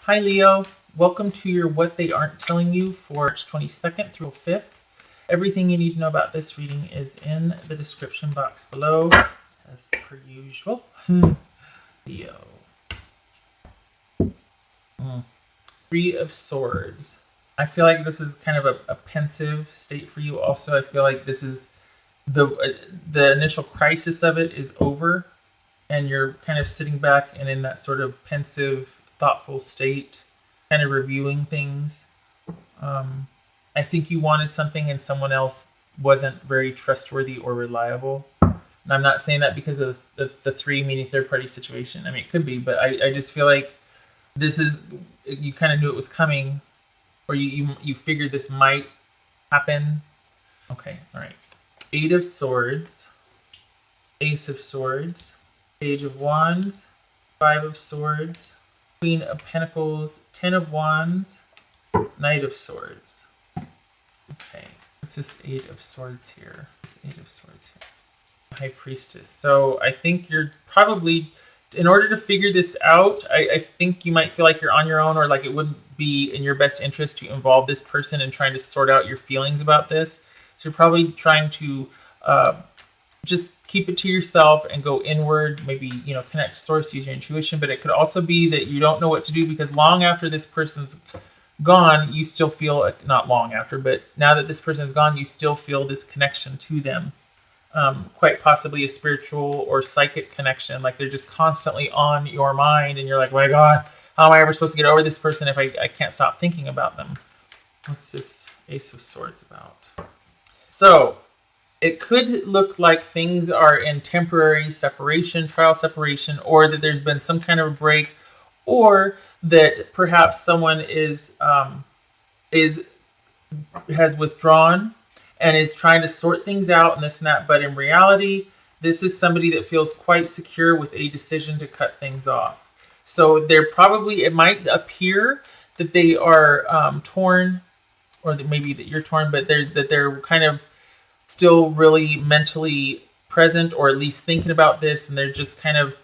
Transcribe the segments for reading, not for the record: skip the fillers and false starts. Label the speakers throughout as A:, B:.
A: Hi Leo, welcome to your What They Aren't Telling You for March 22nd through 5th. Everything you need to know about this reading is in the description box below, as per usual. Leo. Three of Swords. I feel like this is kind of a pensive state for you also. I feel like this is the initial crisis of it is over, and you're kind of sitting back and in that sort of pensive, thoughtful state, kind of reviewing things. I think you wanted something and someone else wasn't very trustworthy or reliable. And I'm not saying that because of the three meaning third party situation. I mean, it could be, but I just feel like this is, you kind of knew it was coming, or you figured this might happen. Okay, all right. Eight of Swords, Ace of Swords, Page of Wands, Five of Swords, Queen of Pentacles, Ten of Wands, Knight of Swords. Okay, what's this Eight of Swords here? This Eight of Swords here. High Priestess. So I think you're probably, in order to figure this out, I think you might feel like you're on your own, or like it wouldn't be in your best interest to involve this person in trying to sort out your feelings about this. So you're probably trying to just keep it to yourself and go inward, maybe, connect to source, use your intuition. But it could also be that you don't know what to do because long after this person's gone, you still feel, not long after, but now that this person is gone, you still feel this connection to them. Quite possibly a spiritual or psychic connection. Like they're just constantly on your mind and you're like, my God, how am I ever supposed to get over this person if I can't stop thinking about them? What's this Ace of Swords about? So it could look like things are in temporary separation, trial separation, or that there's been some kind of a break, or that perhaps someone has withdrawn and is trying to sort things out and this and that. But in reality, this is somebody that feels quite secure with a decision to cut things off. So they're probably, it might appear that they are torn, or that maybe that you're torn, but they're kind of still really mentally present, or at least thinking about this, and they're just kind of,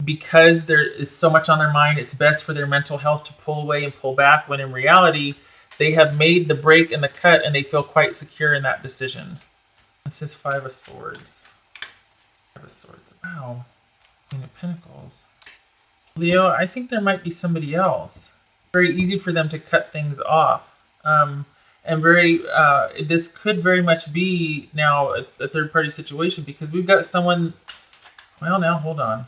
A: because there is so much on their mind, it's best for their mental health to pull away and pull back, when in reality they have made the break and the cut and they feel quite secure in that decision. This is Five of Swords. Five of Swords. Wow. Queen of Pentacles. Leo, I think there might be somebody else. Very easy for them to cut things off. And this could very much be now a third-party situation, because we've got someone, well, now, hold on.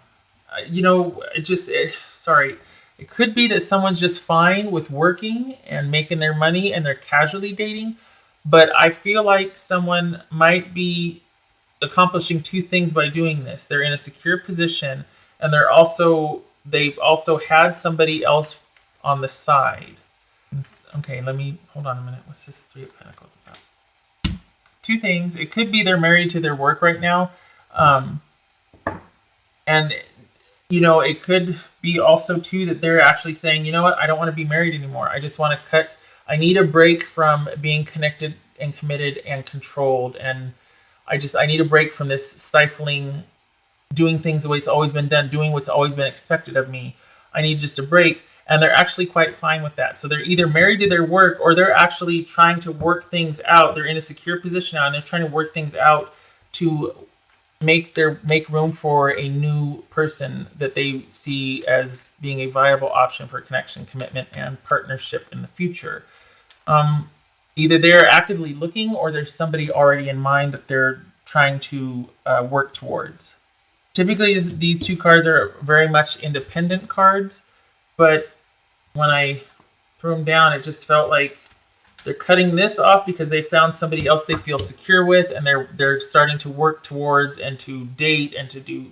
A: Sorry. It could be that someone's just fine with working and making their money and they're casually dating, but I feel like someone might be accomplishing two things by doing this. They're in a secure position, and they've also had somebody else on the side. Okay, hold on a minute. What's this Three of Pentacles about? Two things. It could be they're married to their work right now. And, it could be also, too, that they're actually saying, you know what, I don't want to be married anymore. I just want to cut. I need a break from being connected and committed and controlled. And I need a break from this stifling, doing things the way it's always been done, doing what's always been expected of me. I need just a break. And they're actually quite fine with that. So they're either married to their work, or they're actually trying to work things out. They're in a secure position now, and they're trying to work things out to make room for a new person that they see as being a viable option for connection, commitment, and partnership in the future. Either they're actively looking, or there's somebody already in mind that they're trying to work towards. Typically, these two cards are very much independent cards, but when I threw them down, it just felt like they're cutting this off because they found somebody else they feel secure with, and they're starting to work towards and to date and to do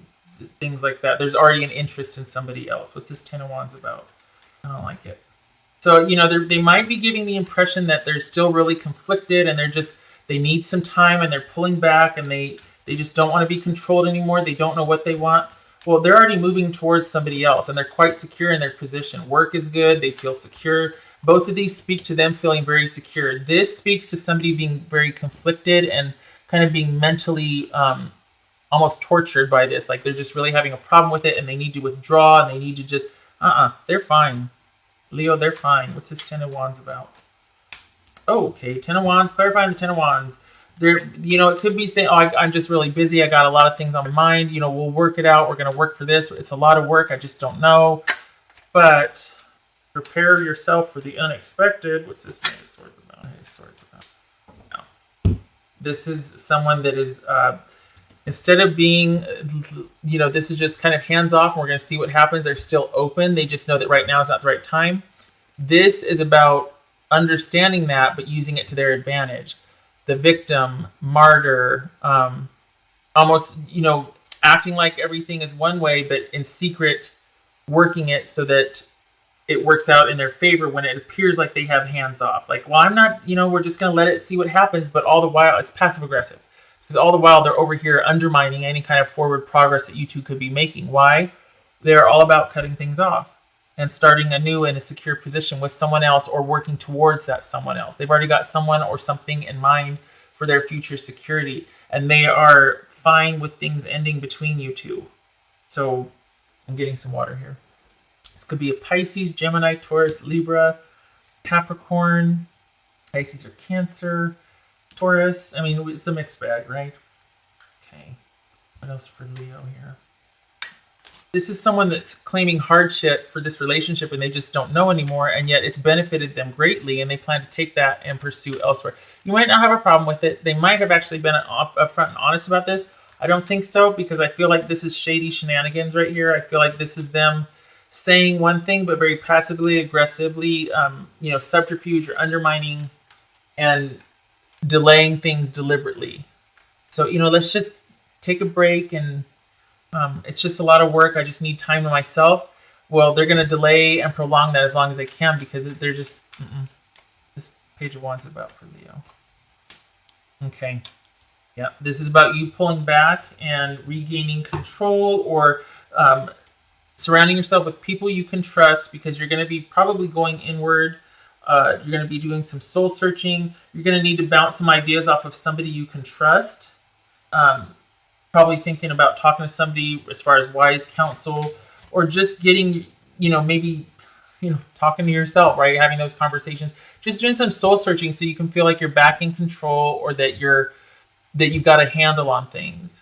A: things like that. There's already an interest in somebody else. What's this Ten of Wands about? I don't like it. So, they might be giving the impression that they're still really conflicted, and they need some time, and they're pulling back, and they just don't want to be controlled anymore. They don't know what they want. Well, they're already moving towards somebody else, and they're quite secure in their position. Work is good. They feel secure. Both of these speak to them feeling very secure. This speaks to somebody being very conflicted and kind of being mentally almost tortured by this. Like they're just really having a problem with it, and they need to withdraw, and they need to just, they're fine. Leo, they're fine. What's this Ten of Wands about? Oh, okay. Ten of Wands, clarifying the Ten of Wands. There, it could be saying, oh, I'm just really busy. I got a lot of things on my mind. We'll work it out. We're going to work for this. It's a lot of work. I just don't know. But prepare yourself for the unexpected. What's this Knight of Swords about? Knight of Swords about. No. This is someone that is, instead of being, this is just kind of hands off and we're going to see what happens. They're still open. They just know that right now is not the right time. This is about understanding that, but using it to their advantage. The victim, martyr, almost, acting like everything is one way, but in secret, working it so that it works out in their favor when it appears like they have hands off. Like, well, I'm not, we're just going to let it see what happens, but all the while, it's passive aggressive. Because all the while, they're over here undermining any kind of forward progress that you two could be making. Why? They're all about cutting things off and starting anew in a secure position with someone else or working towards that someone else. They've already got someone or something in mind for their future security, and they are fine with things ending between you two. So I'm getting some water here. This could be a Pisces, Gemini, Taurus, Libra, Capricorn. Pisces or Cancer, Taurus. I mean, it's a mixed bag, right? Okay. What else for Leo here? This is someone that's claiming hardship for this relationship and they just don't know anymore, and yet it's benefited them greatly and they plan to take that and pursue elsewhere. You might not have a problem with it. They might have actually been upfront and honest about this. I don't think so, because I feel like this is shady shenanigans right here. I feel like this is them saying one thing but very passively, aggressively, subterfuge or undermining and delaying things deliberately. So, let's just take a break and it's just a lot of work. I just need time to myself. Well, they're going to delay and prolong that as long as they can because they're just... This Page of Wands is about for Leo. Okay. Yeah, this is about you pulling back and regaining control, or surrounding yourself with people you can trust, because you're going to be probably going inward. You're going to be doing some soul searching. You're going to need to bounce some ideas off of somebody you can trust. Probably thinking about talking to somebody as far as wise counsel, or just getting, maybe, talking to yourself, right? Having those conversations, just doing some soul searching so you can feel like you're back in control, or that you've got a handle on things.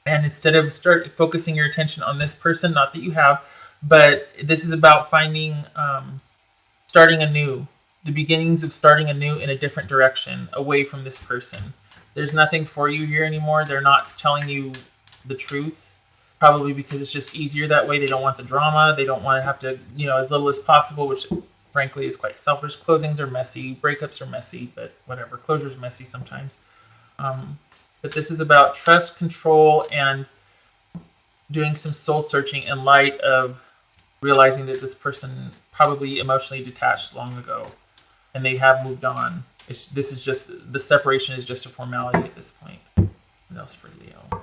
A: And instead of focusing your attention on this person, not that you have, but this is about finding, starting anew, the beginnings of starting anew in a different direction, away from this person. There's nothing for you here anymore. They're not telling you the truth, probably because it's just easier that way. They don't want the drama. They don't want to have to, as little as possible, which frankly is quite selfish. Closings are messy. Breakups are messy, but whatever. Closure's messy sometimes. But this is about trust, control, and doing some soul searching in light of realizing that this person probably emotionally detached long ago and they have moved on. This is just, the separation is just a formality at this point. What else for Leo?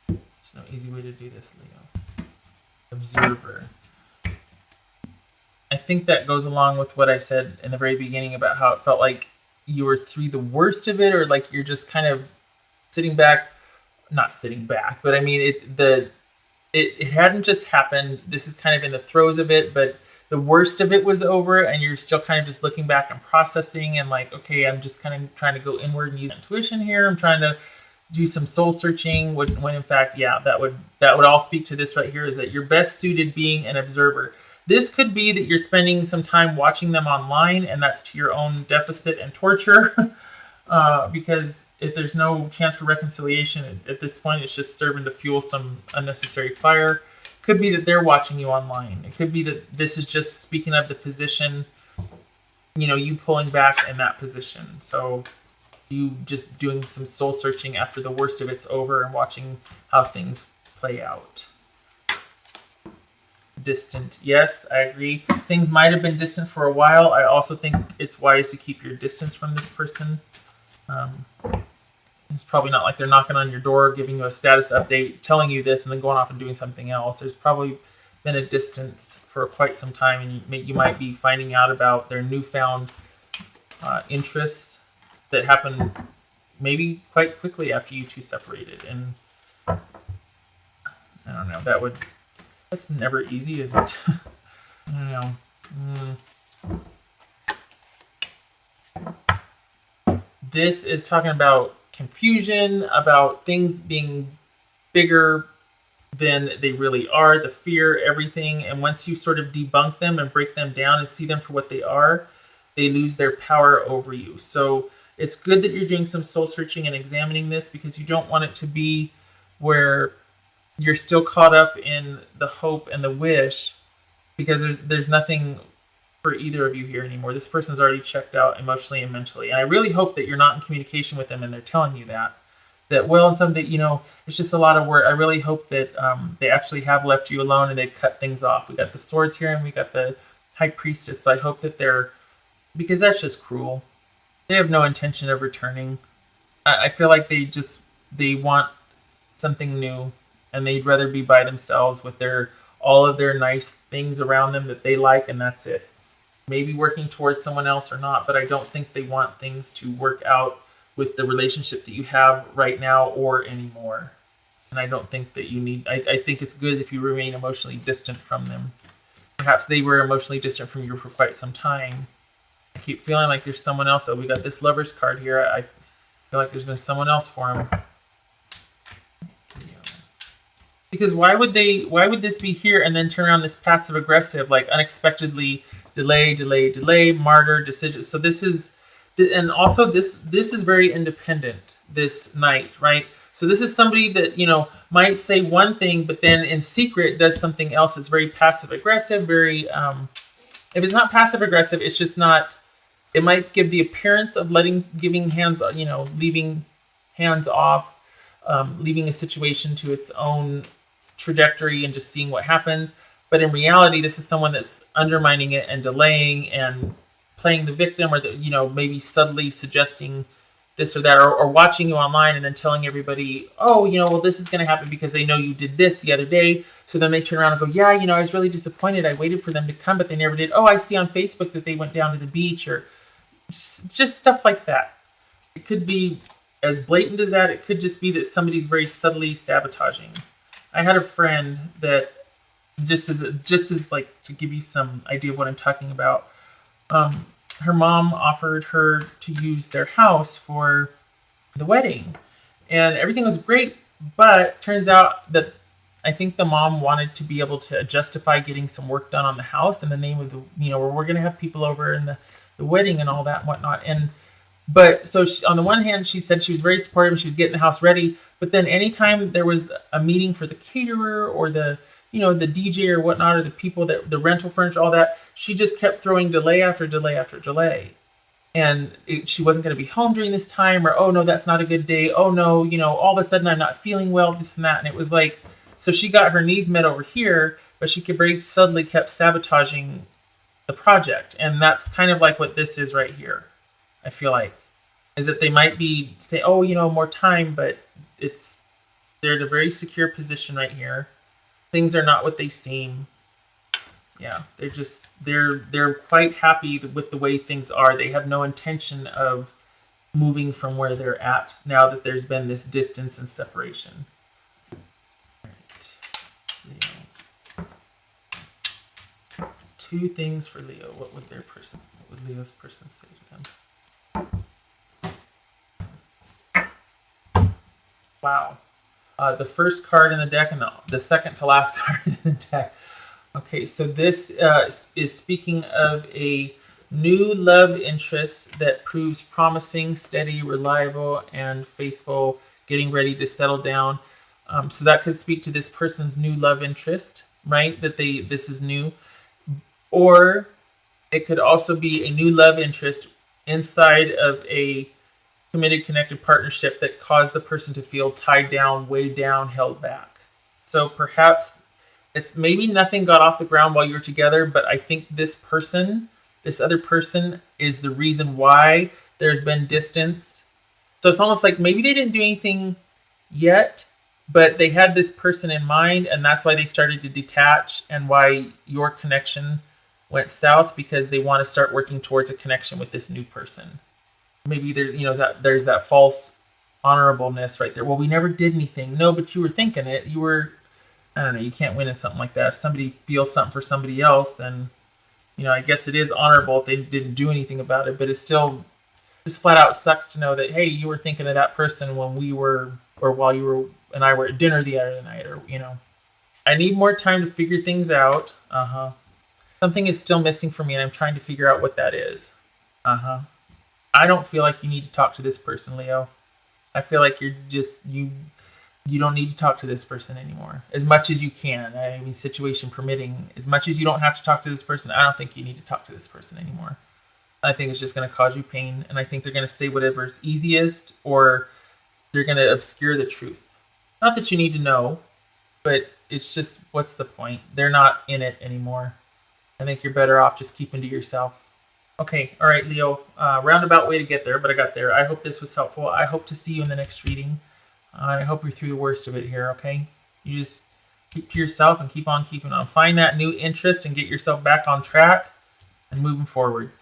A: There's no easy way to do this, Leo. Observer. I think that goes along with what I said in the very beginning about how it felt like you were through the worst of it, or like you're just kind of sitting back, not sitting back, but I mean, it hadn't just happened. This is kind of in the throes of it, but the worst of it was over, and you're still kind of just looking back and processing and like, okay, I'm just kind of trying to go inward and use intuition here. I'm trying to do some soul searching, when in fact, yeah, that would all speak to this right here, is that you're best suited being an observer. This could be that you're spending some time watching them online, and that's to your own deficit and torture, because if there's no chance for reconciliation at this point, it's just serving to fuel some unnecessary fire. Could be that they're watching you online. It could be that this is just speaking of the position, you pulling back in that position. So you just doing some soul searching after the worst of it's over and watching how things play out. Distant. Yes, I agree. Things might have been distant for a while. I also think it's wise to keep your distance from this person. It's probably not like they're knocking on your door, giving you a status update, telling you this, and then going off and doing something else. There's probably been a distance for quite some time, and you might be finding out about their newfound interests that happened maybe quite quickly after you two separated. And I don't know, that's never easy, is it? I don't know. This is talking about confusion, about things being bigger than they really are, the fear, everything. And once you sort of debunk them and break them down and see them for what they are, they lose their power over you. So it's good that you're doing some soul searching and examining this, because you don't want it to be where you're still caught up in the hope and the wish, because there's nothing for either of you here anymore. This person's already checked out emotionally and mentally. And I really hope that you're not in communication with them and they're telling you that well, and someday, it's just a lot of work. I really hope that they actually have left you alone and they've cut things off. We got the swords here and we got the high priestess. So I hope that because that's just cruel. They have no intention of returning. I feel like they want something new, and they'd rather be by themselves with all of their nice things around them that they like, and that's it. Maybe working towards someone else or not, but I don't think they want things to work out with the relationship that you have right now or anymore. And I don't think that you need, I think it's good if you remain emotionally distant from them. Perhaps they were emotionally distant from you for quite some time. I keep feeling like there's someone else. We got this Lover's card here. I feel like there's been someone else for him. Because why would this be here and then turn around this passive aggressive, like unexpectedly delay, martyr, decision. So this is, and also this is very independent, this knight, right? So this is somebody that, might say one thing, but then in secret does something else. It's very passive aggressive, very, if it's not passive aggressive, it's just not, it might give the appearance of giving hands, leaving hands off, leaving a situation to its own trajectory and just seeing what happens. But in reality, this is someone that's undermining it and delaying and playing the victim, or maybe subtly suggesting this or that, or watching you online and then telling everybody, oh, well, this is going to happen because they know you did this the other day. So then they turn around and go, yeah, I was really disappointed. I waited for them to come, but they never did. Oh, I see on Facebook that they went down to the beach, or just stuff like that. It could be as blatant as that. It could just be that somebody's very subtly sabotaging. I had a friend that, just as like to give you some idea of what I'm talking about, her mom offered her to use their house for the wedding, and everything was great, but turns out that I think the mom wanted to be able to justify getting some work done on the house in the name of where we're going to have people over in the wedding and all that and whatnot. But so on the one hand, she said she was very supportive and she was getting the house ready, but then anytime there was a meeting for the caterer or the DJ or whatnot, or the people that the rental furniture, all that, she just kept throwing delay after delay after delay. And she wasn't going to be home during this time, or, oh no, that's not a good day. Oh no, all of a sudden I'm not feeling well, this and that. And it was like, so she got her needs met over here, but she very subtly kept sabotaging the project. And that's kind of like what this is right here. I feel like, is that they might be saying, oh, more time, but they're in a very secure position right here. Things are not what they seem. Yeah, they're quite happy with the way things are. They have no intention of moving from where they're at now that there's been this distance and separation. All right. Leo. 2 things for Leo. What would Leo's person say to them? Wow. The first card in the deck and the second to last card in the deck. Okay, so this is speaking of a new love interest that proves promising, steady, reliable, and faithful, getting ready to settle down. So that could speak to this person's new love interest, right? That this is new. Or it could also be a new love interest inside of a committed, connected partnership that caused the person to feel tied down, weighed down, held back. So perhaps it's maybe nothing got off the ground while you were together, but I think this other person is the reason why there's been distance. So it's almost like maybe they didn't do anything yet, but they had this person in mind, and that's why they started to detach, and why your connection went south, because they want to start working towards a connection with this new person. Maybe there's that false honorableness right there. Well, we never did anything. No, but you were thinking it. You were, I don't know, you can't win in something like that. If somebody feels something for somebody else, then, I guess it is honorable if they didn't do anything about it, but it's still just flat out sucks to know that, hey, you were thinking of that person when we were, or while you were and I were at dinner the other night, or I need more time to figure things out. Something is still missing for me, and I'm trying to figure out what that is. I don't feel like you need to talk to this person, Leo. I feel like you don't need to talk to this person anymore. As much as you can. I mean, situation permitting, as much as you don't have to talk to this person, I don't think you need to talk to this person anymore. I think it's just going to cause you pain, and I think they're going to say whatever's easiest, or they're going to obscure the truth. Not that you need to know, but it's just, what's the point? They're not in it anymore. I think you're better off just keeping to yourself. Okay, all right, Leo. Roundabout way to get there, but I got there. I hope this was helpful. I hope to see you in the next reading. I hope you're through the worst of it here, okay? You just keep to yourself and keep on keeping on. Find that new interest and get yourself back on track and moving forward.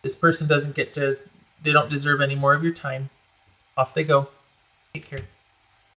A: This person they don't deserve any more of your time. Off they go. Take care.